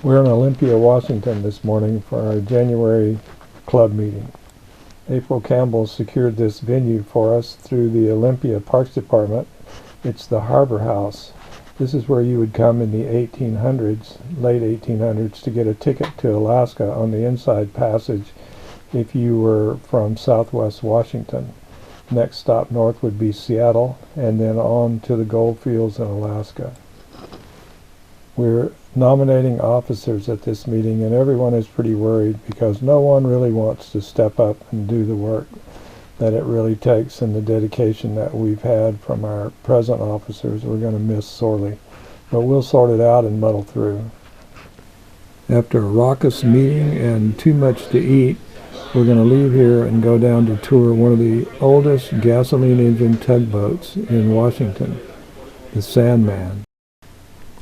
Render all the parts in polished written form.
We're in Olympia, Washington this morning for our January club meeting. April Campbell secured this venue for us through the Olympia Parks Department. It's the Harbor House. This is where you would come in the 1800s, late 1800s, to get a ticket to Alaska on the inside passage if you were from Southwest Washington. Next stop north would be Seattle, and then on to the gold fields in Alaska. We're nominating officers at this meeting, and everyone is pretty worried because no one really wants to step up and do the work that it really takes and the dedication that we've had from our present officers. We're going to miss sorely, but we'll sort it out and muddle through. After a raucous meeting and too much to eat, we're going to leave here and go down to tour one of the oldest gasoline engine tugboats in Washington, the Sandman.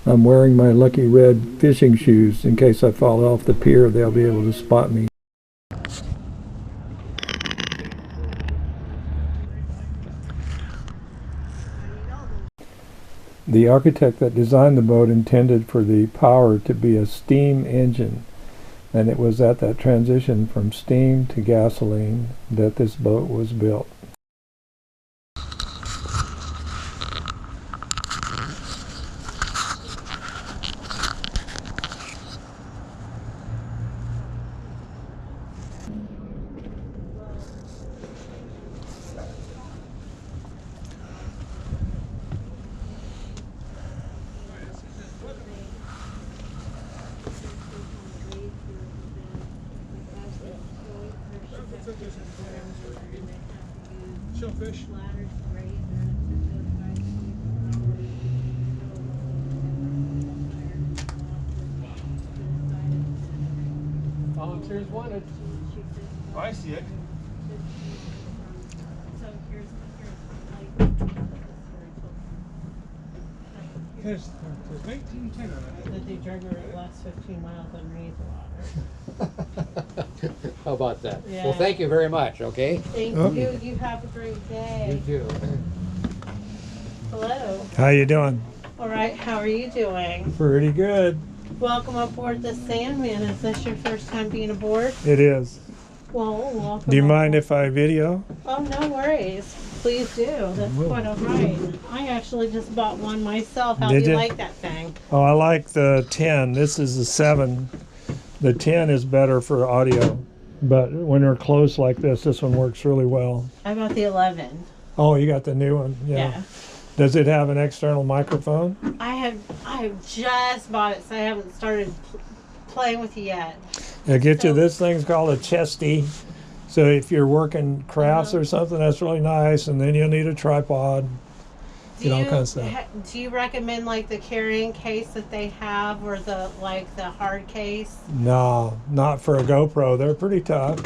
I'm wearing my lucky red fishing shoes. In case I fall off the pier, they'll be able to spot me. The architect that designed the boat intended for the power to be a steam engine, and it was at that transition from steam to gasoline that this boat was built. Shellfish. Volunteers wanted. Oh, I see it. There's 1910 on it. That they drug her the last 15 miles underneath the water. How about that? Yeah. Well, thank you very much, okay? Thank you. You have a great day. You too. Hello. How you doing? All right. How are you doing? Pretty good. Welcome aboard the Sandman. Is this your first time being aboard? It is. Well, welcome. Do you mind aboard. if I video? Oh, no worries. Please do. That's quite all right. I actually just bought one myself. How Did do you you? like that thing? Oh, I like the 10. This is the 7. The 10 is better for audio, but when they're close like this one works really well. I bought the 11. Oh, you got the new one? Yeah. Does it have an external microphone? I have just bought it, so I haven't started playing with it yet. Get you, this thing's called a chesty. So if you're working crafts or something, that's really nice. And then you'll need a tripod. All kinds of stuff. Do you recommend like the carrying case that they have, or the hard case? No, not for a GoPro. They're pretty tough.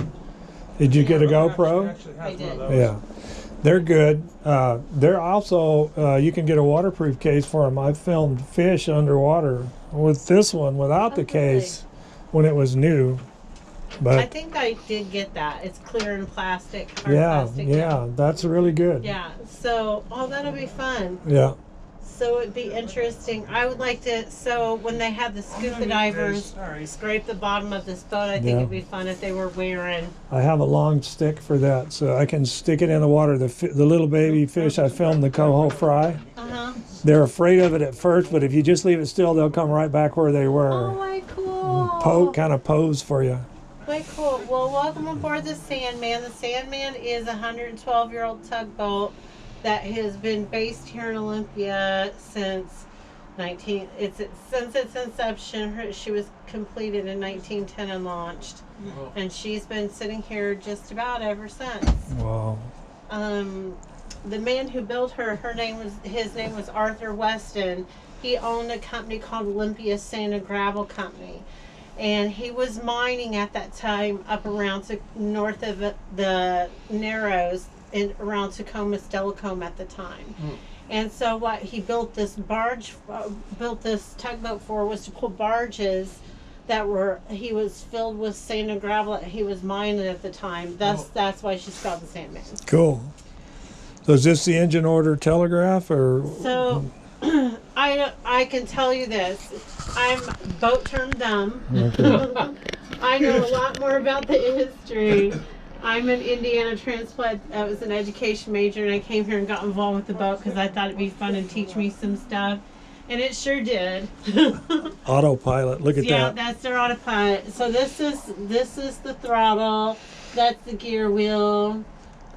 Did you get a GoPro? I did. Yeah, they're good. They're also, you can get a waterproof case for them. I filmed fish underwater with this one without the case when it was new. But I think I did get that. It's clear and plastic. Hard yeah, plastic. yeah, that's really good. Yeah. So, that'll be fun. Yeah. So it'd be interesting. I would like to. So when they had the scuba divers scrape the bottom of this boat, I think it'd be fun if they were wearing. I have a long stick for that, so I can stick it in the water. The little baby fish I filmed, the coho fry. They're afraid of it at first, but if you just leave it still, they'll come right back where they were. Oh my cool. Kind of pose for you. Quite cool. Well, welcome aboard the Sandman. The Sandman is a 112-year-old tugboat that has been based here in Olympia since its inception. She was completed in 1910 and launched, and she's been sitting here just about ever since. Wow. The man who built her, his name was Arthur Weston. He owned a company called Olympia Sand and Gravel Company. And he was mining at that time up around north of the Narrows and around Tacoma, Stellacome at the time. And so what he built this tugboat for was to pull barges he was filled with sand and gravel that he was mining at the time. That's why she's called the Sandman. Cool. So is this the engine order telegraph or? So I can tell you this. I'm boat term dumb. Okay. I know a lot more about the industry. I'm an Indiana transplant. I was an education major, and I came here and got involved with the boat because I thought it'd be fun and teach me some stuff, and it sure did. Autopilot. Look at Yeah, that. that's their autopilot. So this is the throttle. That's the gear wheel.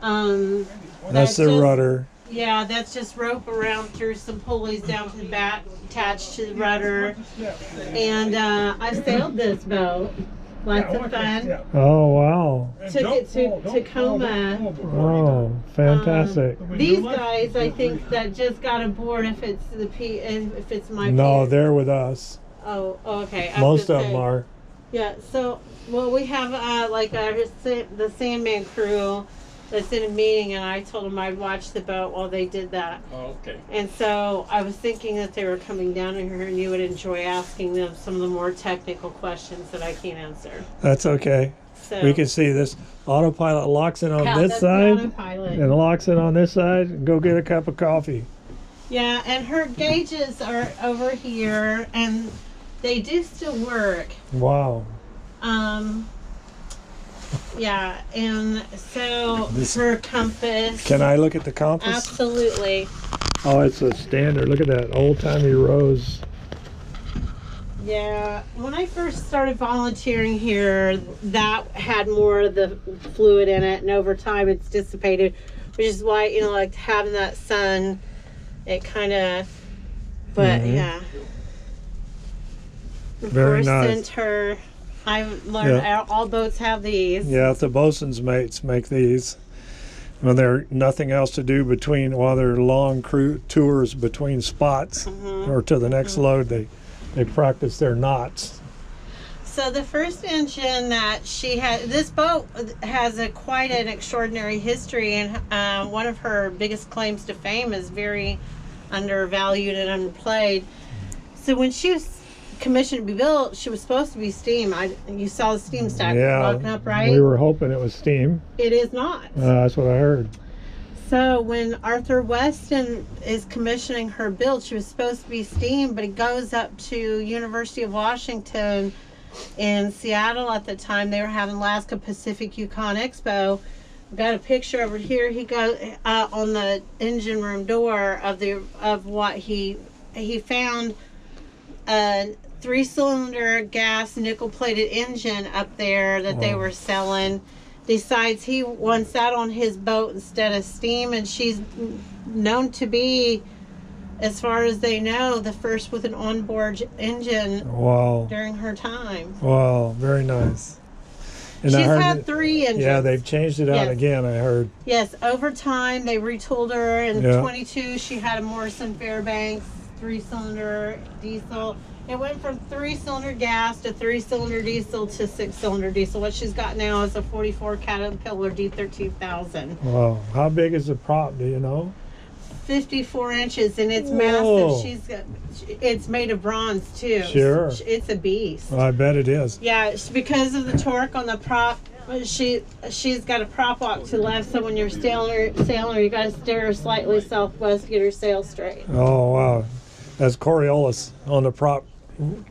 That's the just- rudder. Yeah, that's just rope around through some pulleys down to the back, attached to the rudder. And I sailed this boat. Lots of fun. Oh wow. Took it to Tacoma. Oh, fantastic. These guys, I think, that just got aboard. If it's my No, peers. they're with us. Oh, okay. I was Most gonna of them say- are. Yeah. So, well, we have the Sandman crew that's in a meeting, and I told them I'd watch the boat while they did that. Oh, okay. And so I was thinking that they were coming down here, and you would enjoy asking them some of the more technical questions that I can't answer. That's okay. So We can see this autopilot locks it on yeah, this that's the side autopilot. and locks it on this side. And go get a cup of coffee. Yeah, and her gauges are over here, and they do still work. Wow. Yeah, and so her compass. Can I look at the compass? Absolutely. Oh, it's a standard. Look at that old-timey rose. Yeah, when I first started volunteering here, that had more of the fluid in it, and over time it's dissipated, which is why, like having that sun, it kind of, but Mhm. yeah. Very Force nice. center. I've learned all boats have these. Yeah, the bosun's mates make these. When there's nothing else to do while they're long crew tours between spots or to the next load, they practice their knots. So the first engine that she had, this boat has quite an extraordinary history, and one of her biggest claims to fame is very undervalued and underplayed. So when she was commissioned to be built, she was supposed to be steam. You saw the steam stack walking up, right? We were hoping it was steam. It is not. That's what I heard. So when Arthur Weston is commissioning her build, she was supposed to be steam, but it goes up to University of Washington in Seattle at the time. They were having Alaska Pacific Yukon Expo. We've got a picture over here. He goes on the engine room door of what he found a 3-cylinder gas nickel-plated engine up there that they were selling. Decides he wants that on his boat instead of steam, and she's known to be, as far as they know, the first with an onboard engine Wow. during her time. Wow, very nice. And She's I heard had 3 engines. yeah, they've changed it out Yes. again, I heard. Yes, over time they retooled her. In Yeah. 22, she had a Morrison Fairbanks 3-cylinder diesel. It went from 3-cylinder gas to 3-cylinder diesel to 6-cylinder diesel. What she's got now is a 44 Caterpillar D13000. Wow. How big is the prop, do you know? 54 inches, and it's Whoa. massive. It's made of bronze too. Sure. It's a beast. Well, I bet it is. Yeah, it's because of the torque on the prop. She's got a prop walk to the left, so when you're sailing her, you got to steer her slightly southwest to get her sail straight. Oh, wow. That's Coriolis on the prop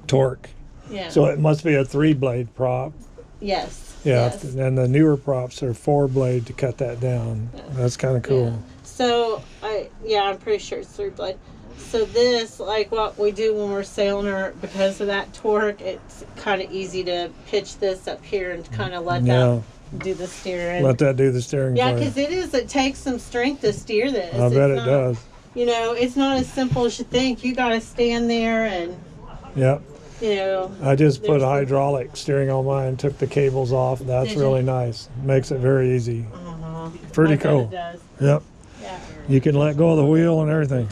torque. Yeah. So it must be a 3-blade prop. Yes. Yeah, Yes. and the newer props are 4-blade to cut that down. That's kind of cool. Yeah. So I'm pretty sure it's 3-blade. So this, like what we do when we're sailing her, because of that torque, it's kind of easy to pitch this up here and kind of let Yeah. that do the steering. Let that do the steering Yeah, for you. because it takes some strength to steer this. I bet it It's not- does. It's not as simple as you think. You got to stand there and, Yep. I just put there's the- hydraulic steering on mine, took the cables off. That's Did you? really nice. Makes it very easy. Pretty I bet cool. it does. Yep. Yeah. You can let go of the wheel and everything.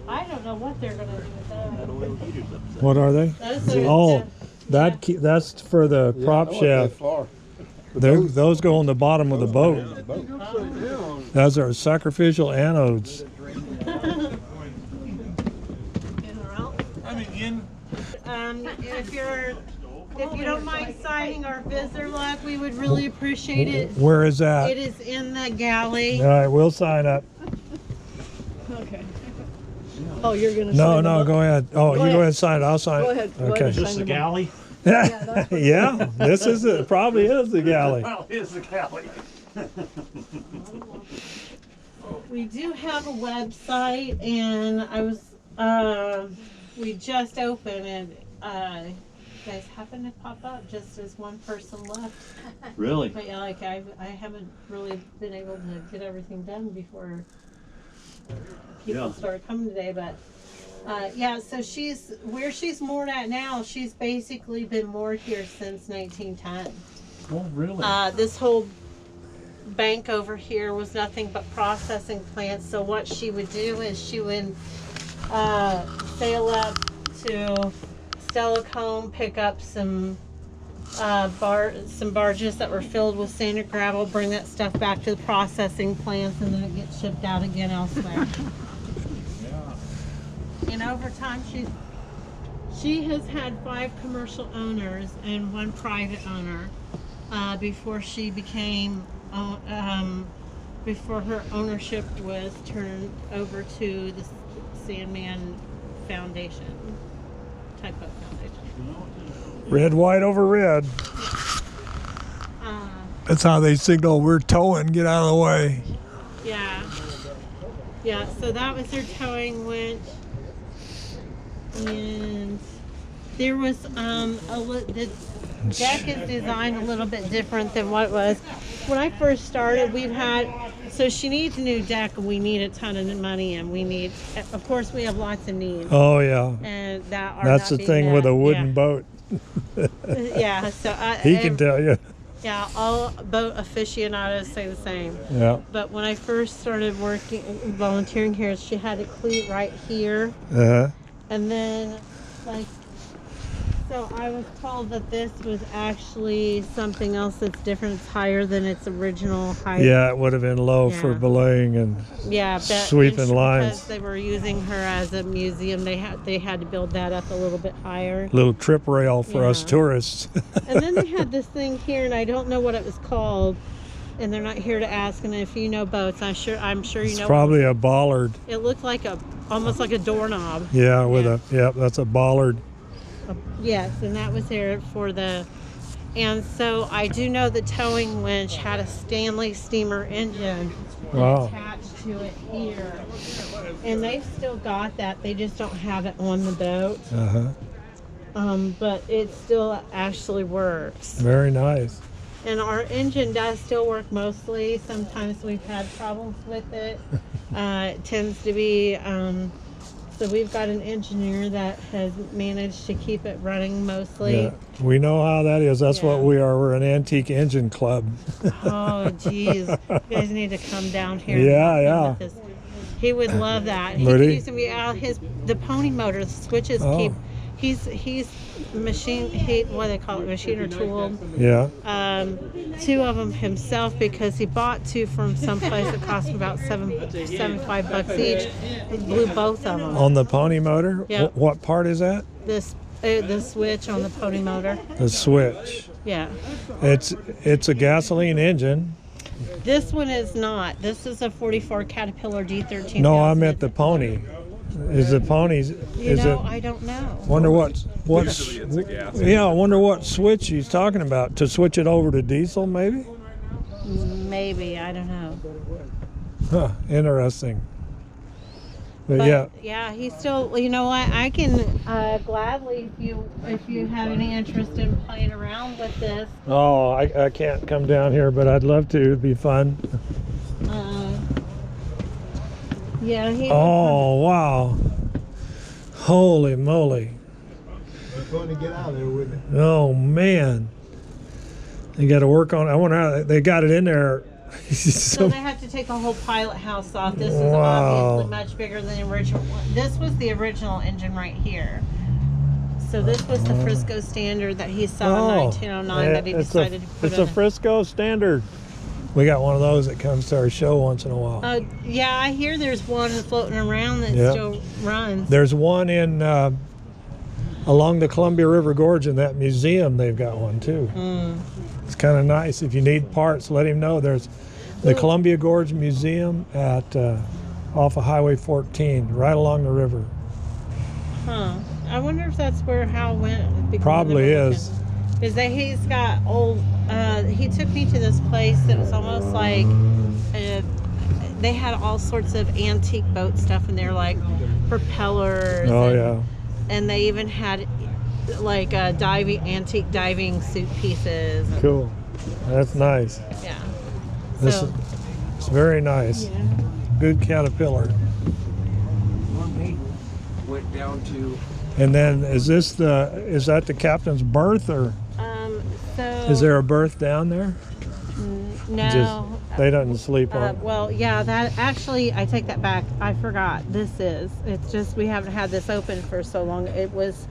I don't know what they're going to do with that. What are they? Those are- Oh, that's for the prop shaft. Those go on the bottom of the boat. Those are sacrificial anodes. If you don't mind signing our visitor log, we would really appreciate it. Where is that? It is in the galley. All right, we'll sign up. Okay. Oh, you're gonna No, sign the no, book? go ahead. Oh, you ahead. go ahead and sign it. I'll sign Go it. ahead. Go Okay. ahead and Is this sign the the book. galley? that's what- Yeah, this is it. Probably is the galley. Well, here's the galley. We do have a website, and we just opened it. You guys happen to pop up just as one person left. Really? But yeah, like I haven't really been able to get everything done before people Yeah. started coming today. But yeah, so where she's moored at now. She's basically been moored here since 1910. Oh, really? This whole bank over here was nothing but processing plants. So what she would do is she would sail up to Stellacombe, pick up some barges that were filled with sand and gravel, bring that stuff back to the processing plants, and then it gets shipped out again elsewhere. And over time, she has had 5 commercial owners and 1 private owner before she became before her ownership was turned over to the Sandman Foundation, tugboat foundation. Red, white over red. That's how they signal we're towing. Get out of the way. Yeah. Yeah, so that was her towing winch. And there was the deck is designed a little bit different than what it was. When I first started, so she needs a new deck, and we need a ton of money, and of course, we have lots of needs. Oh yeah. And That's the thing with a wooden boat. Yeah, so He can tell you. Yeah, all boat aficionados say the same. Yeah. But when I first started volunteering here, she had a cleat right here. Uh-huh. And then, so I was told that this was actually something else that's different. It's higher than its original height. Yeah, it would have been low for Yeah. belaying and sweeping lines. Because they were using her as a museum, they had to build that up a little bit higher. Little trip rail for us Yeah. tourists. And then they had this thing here, and I don't know what it was called. And they're not here to ask. And if you know boats, I'm sure you It's know. probably a bollard. It looked like almost like a doorknob. Yeah, that's a bollard. Yes, and that was there for the. And so I do know the towing winch had a Stanley steamer engine Wow. attached to it here, and they've still got that. They just don't have it on the boat. But it still actually works. Very nice. And our engine does still work mostly. Sometimes we've had problems with it. It tends to be, so we've got an engineer that has managed to keep it running mostly. Yeah, we know how that is. That's what Yeah. we are. We're an antique engine club. Oh, geez. You guys need to come down here. Yeah, and help him yeah. with this. He would love that. He Would could he? use the pony motor, the switches Oh. keep. He's what do they call it, machine or tool. Yeah. 2 of them himself, because he bought 2 from someplace that cost him about $75 each. He blew both of them. On the pony motor? Yep. What part is that? The switch on the pony motor. The switch. Yeah. It's a gasoline engine. This one is not. This is a 44 Caterpillar D13. No, I meant the pony. Is the ponies? I don't know. Wonder what? Usually it's a gas. Yeah, I wonder what switch he's talking about. To switch it over to diesel, maybe? Maybe, I don't know. Huh, interesting. But yeah, Yeah, he's still. You know what? I can gladly, if you have any interest in playing around with this. oh, I can't come down here, but I'd love to. It'd be fun. Yeah. Oh, wow. Holy moly. It's fun to get out of there, wouldn't it? Oh, man. They got to work on it. I wonder how they got it in there. So they have to take a whole pilot house off. This is Wow. obviously much bigger than the original one. This was the original engine right here. So this was the Frisco standard that he saw in 1909 that he decided to put It's in a Frisco standard. We got one of those that comes to our show once in a while. Yeah, I hear there's one floating around that Yeah. still runs. There's one in along the Columbia River Gorge in that museum. They've got one too. It's kind of nice. If you need parts, let him know. There's the Columbia Gorge Museum at off of Highway 14, right along the river. Huh. I wonder if that's where Hal went. Probably is. Because he's got old. He took me to this place that was almost like they had all sorts of antique boat stuff in there, like propellers. Oh, yeah. And they even had like antique diving suit pieces. Cool. That's nice. Yeah. This So, is, it's very nice. yeah. Good Caterpillar. We went down to. And then is that the captain's berth, or So is there a berth down there? no. They don't sleep on. Well, yeah, that actually, I take that back. I forgot. It's just we haven't had this open for so long. It was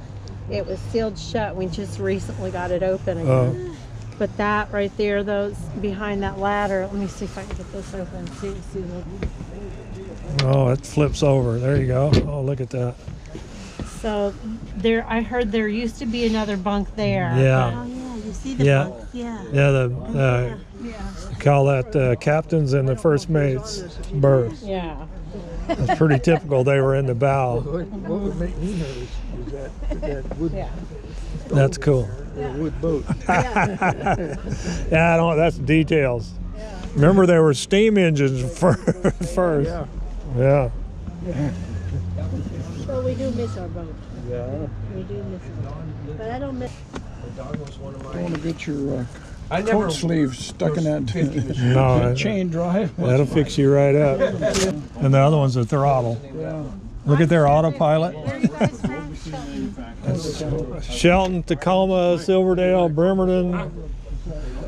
sealed shut. We just recently got it open again. But that right there, those behind that ladder. Let me see if I can get this open. See. Oh, it flips over. There you go. Oh, look at that. So I heard there used to be another bunk there. Yeah. Oh yeah, you see the Yeah. bunk? Yeah. Yeah, call that captain's and the first mate's berth. Yeah. It's pretty typical. They were in the bow. What would make me nervous is that wood, Yeah. That's cool. wood boat. Yeah, I don't. That's details. Remember, there were steam engines first. Yeah. Well, we do miss our boat. Yeah. We do miss our boat. But I don't miss. I want to get your I never. coat sleeve stuck in that No, chain drive. that'll fix you right up. And the other one's the throttle. Yeah. Look at their autopilot. Where are you guys from? Shelton, Tacoma, Silverdale, Bremerton.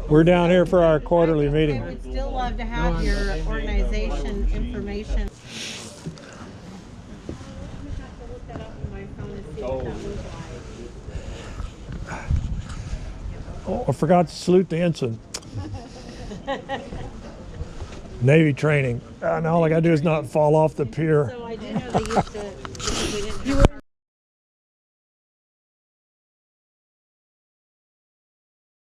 We're down here for our quarterly I meeting. would still love to have your organization information. Oh, I forgot to salute the ensign. Navy training. And all I gotta do is not fall off the pier. So I do know they used to